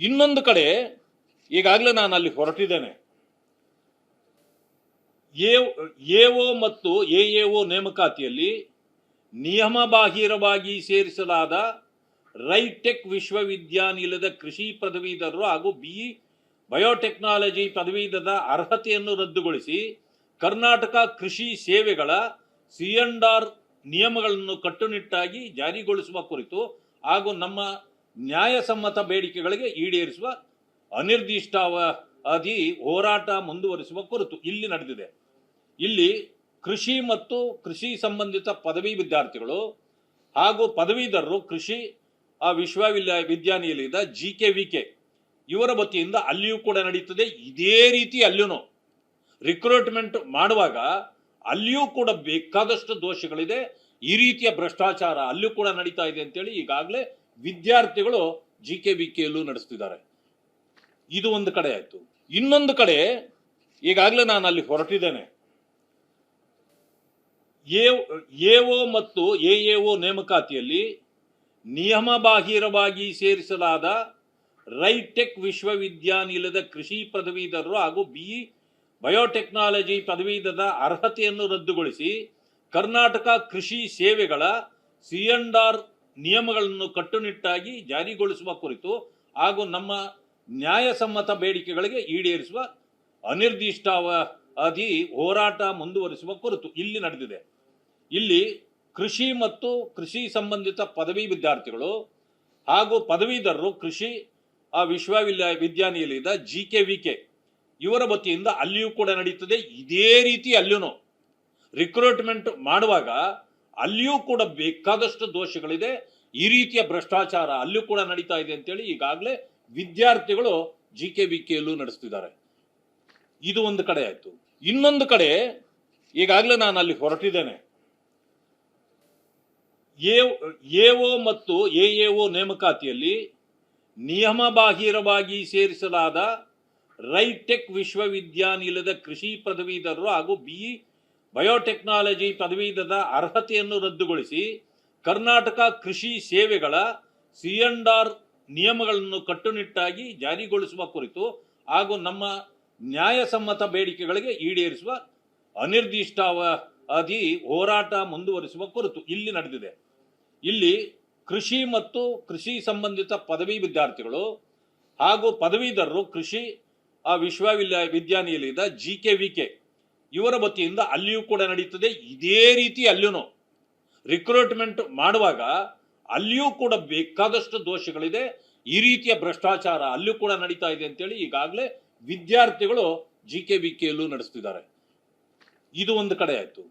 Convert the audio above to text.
ಇನ್ನೊಂದು ಕಡೆ ಈಗಾಗಲೇ ನಾನು ಅಲ್ಲಿ ಹೊರಟಿದ್ದೇನೆ. ಎಒ ಮತ್ತು ಎಎಒ ನೇಮಕಾತಿಯಲ್ಲಿ ನಿಯಮಬಾಹಿರವಾಗಿ ಸೇರಿಸಲಾದ ರೈಟೆಕ್ ವಿಶ್ವವಿದ್ಯಾನಿಲಯದ ಕೃಷಿ ಪದವೀಧರರು ಹಾಗೂ ಬಿಇ ಬಯೋಟೆಕ್ನಾಲಜಿ ಪದವೀಧರದ ಅರ್ಹತೆಯನ್ನು ರದ್ದುಗೊಳಿಸಿ ಕರ್ನಾಟಕ ಕೃಷಿ ಸೇವೆಗಳ ಸಿಎಂಡ್ಆರ್ ನಿಯಮಗಳನ್ನು ಕಟ್ಟುನಿಟ್ಟಾಗಿ ಜಾರಿಗೊಳಿಸುವ ಕುರಿತು ಹಾಗೂ ನಮ್ಮ ನ್ಯಾಯಸಮ್ಮತ ಬೇಡಿಕೆಗಳಿಗೆ ಈಡೇರಿಸುವ ಅನಿರ್ದಿಷ್ಟಾವಧಿ ಹೋರಾಟ ಮುಂದುವರಿಸುವ ಕುರಿತು ಇಲ್ಲಿ ನಡೆದಿದೆ. ಇಲ್ಲಿ ಕೃಷಿ ಮತ್ತು ಕೃಷಿ ಸಂಬಂಧಿತ ಪದವಿ ವಿದ್ಯಾರ್ಥಿಗಳು ಹಾಗೂ ಪದವೀಧರರು ಕೃಷಿ ವಿಶ್ವವಿದ್ಯಾನಿಲಯದ GKVK ಇವರ ವತಿಯಿಂದ ಅಲ್ಲಿಯೂ ಕೂಡ ನಡೀತದೆ. ಇದೇ ರೀತಿ ಅಲ್ಲಿಯೂ ರಿಕ್ರೂಟ್ಮೆಂಟ್ ಮಾಡುವಾಗ ಅಲ್ಲಿಯೂ ಕೂಡ ಬೇಕಾದಷ್ಟು ದೋಷಗಳಿದೆ. ಈ ರೀತಿಯ ಭ್ರಷ್ಟಾಚಾರ ಅಲ್ಲಿಯೂ ಕೂಡ ನಡೀತಾ ಇದೆ ಅಂತೇಳಿ ಈಗಾಗಲೇ ವಿದ್ಯಾರ್ಥಿಗಳು GKVKಯಲ್ಲೂ ನಡೆಸ್ತಿದ್ದಾರೆ. ಇದು ಒಂದು ಕಡೆ ಆಯ್ತು. ಇನ್ನೊಂದು ಕಡೆ ಈಗಾಗಲೇ ನಾನು ಅಲ್ಲಿ ಹೊರಟಿದ್ದೇನೆ. ಎಒ ಮತ್ತು ಎಎಒ ನೇಮಕಾತಿಯಲ್ಲಿ ನಿಯಮಬಾಹಿರವಾಗಿ ಸೇರಿಸಲಾದ ರೈಟೆಕ್ ವಿಶ್ವವಿದ್ಯಾನಿಲಯದ ಕೃಷಿ ಪದವೀಧರರು ಹಾಗೂ ಬಿಇ ಬಯೋಟೆಕ್ನಾಲಜಿ ಪದವೀಧರದ ಅರ್ಹತೆಯನ್ನು ರದ್ದುಗೊಳಿಸಿ ಕರ್ನಾಟಕ ಕೃಷಿ ಸೇವೆಗಳ ಸಿಎಂಡ್ಆರ್ ನಿಯಮಗಳನ್ನು ಕಟ್ಟುನಿಟ್ಟಾಗಿ ಜಾರಿಗೊಳಿಸುವ ಕುರಿತು ಹಾಗೂ ನಮ್ಮ ನ್ಯಾಯಸಮ್ಮತ ಬೇಡಿಕೆಗಳಿಗೆ ಈಡೇರಿಸುವ ಅನಿರ್ದಿಷ್ಟಾವಧಿ ಹೋರಾಟ ಮುಂದುವರಿಸುವ ಕುರಿತು ಇಲ್ಲಿ ನಡೆದಿದೆ. ಇಲ್ಲಿ ಕೃಷಿ ಮತ್ತು ಕೃಷಿ ಸಂಬಂಧಿತ ಪದವಿ ವಿದ್ಯಾರ್ಥಿಗಳು ಹಾಗೂ ಪದವೀಧರರು ಕೃಷಿ ವಿಶ್ವವಿದ್ಯಾನಿಲಯದ GKVK ಇವರ ವತಿಯಿಂದ ಅಲ್ಲಿಯೂ ಕೂಡ ನಡೀತದೆ. ಇದೇ ರೀತಿ ಅಲ್ಲಿಯೂ ರಿಕ್ರೂಟ್ಮೆಂಟ್ ಮಾಡುವಾಗ ಅಲ್ಲಿಯೂ ಕೂಡ ಬೇಕಾದಷ್ಟು ದೋಷಗಳಿದೆ. ಈ ರೀತಿಯ ಭ್ರಷ್ಟಾಚಾರ ಅಲ್ಲಿಯೂ ಕೂಡ ನಡೀತಾ ಇದೆ ಅಂತೇಳಿ ಈಗಾಗಲೇ ವಿದ್ಯಾರ್ಥಿಗಳು GKVKಯಲ್ಲೂ ನಡೆಸ್ತಿದ್ದಾರೆ. ಇದು ಒಂದು ಕಡೆ ಆಯ್ತು. ಇನ್ನೊಂದು ಕಡೆ ಈಗಾಗಲೇ ನಾನು ಅಲ್ಲಿ ಹೊರಟಿದ್ದೇನೆ. ಎಒ ಮತ್ತು ಎಎಒ ನೇಮಕಾತಿಯಲ್ಲಿ ನಿಯಮಬಾಹಿರವಾಗಿ ಸೇರಿಸಲಾದ ರೈಟೆಕ್ ವಿಶ್ವವಿದ್ಯಾನಿಲಯದ ಕೃಷಿ ಪದವೀಧರರು ಹಾಗೂ ಬಿಇ ಬಯೋಟೆಕ್ನಾಲಜಿ ಪದವೀಧರದ ಅರ್ಹತೆಯನ್ನು ರದ್ದುಗೊಳಿಸಿ ಕರ್ನಾಟಕ ಕೃಷಿ ಸೇವೆಗಳ ಸಿಎಂಡ್ಆರ್ ನಿಯಮಗಳನ್ನು ಕಟ್ಟುನಿಟ್ಟಾಗಿ ಜಾರಿಗೊಳಿಸುವ ಕುರಿತು ಹಾಗೂ ನಮ್ಮ ನ್ಯಾಯಸಮ್ಮತ ಬೇಡಿಕೆಗಳಿಗೆ ಈಡೇರಿಸುವ ಅನಿರ್ದಿಷ್ಟಾವಧಿ ಹೋರಾಟ ಮುಂದುವರಿಸುವ ಕುರಿತು ಇಲ್ಲಿ ನಡೆದಿದೆ. ಇಲ್ಲಿ ಕೃಷಿ ಮತ್ತು ಕೃಷಿ ಸಂಬಂಧಿತ ಪದವಿ ವಿದ್ಯಾರ್ಥಿಗಳು ಹಾಗೂ ಪದವೀಧರರು ಕೃಷಿ ವಿಶ್ವವಿದ್ಯಾನಿಲಯದ GKVK ಇವರ ವತಿಯಿಂದ ಅಲ್ಲಿಯೂ ಕೂಡ ನಡೀತದೆ. ಇದೇ ರೀತಿ ಅಲ್ಲಿಯೂ ರಿಕ್ರೂಟ್ಮೆಂಟ್ ಮಾಡುವಾಗ ಅಲ್ಲಿಯೂ ಕೂಡ ಬೇಕಾದಷ್ಟು ದೋಷಗಳಿದೆ. ಈ ರೀತಿಯ ಭ್ರಷ್ಟಾಚಾರ ಅಲ್ಲಿಯೂ ಕೂಡ ನಡೀತಾ ಇದೆ ಅಂತೇಳಿ ಈಗಾಗಲೇ ವಿದ್ಯಾರ್ಥಿಗಳು GKVKಯಲ್ಲೂ ನಡೆಸ್ತಿದ್ದಾರೆ. ಇದು ಒಂದು ಕಡೆ ಆಯ್ತು.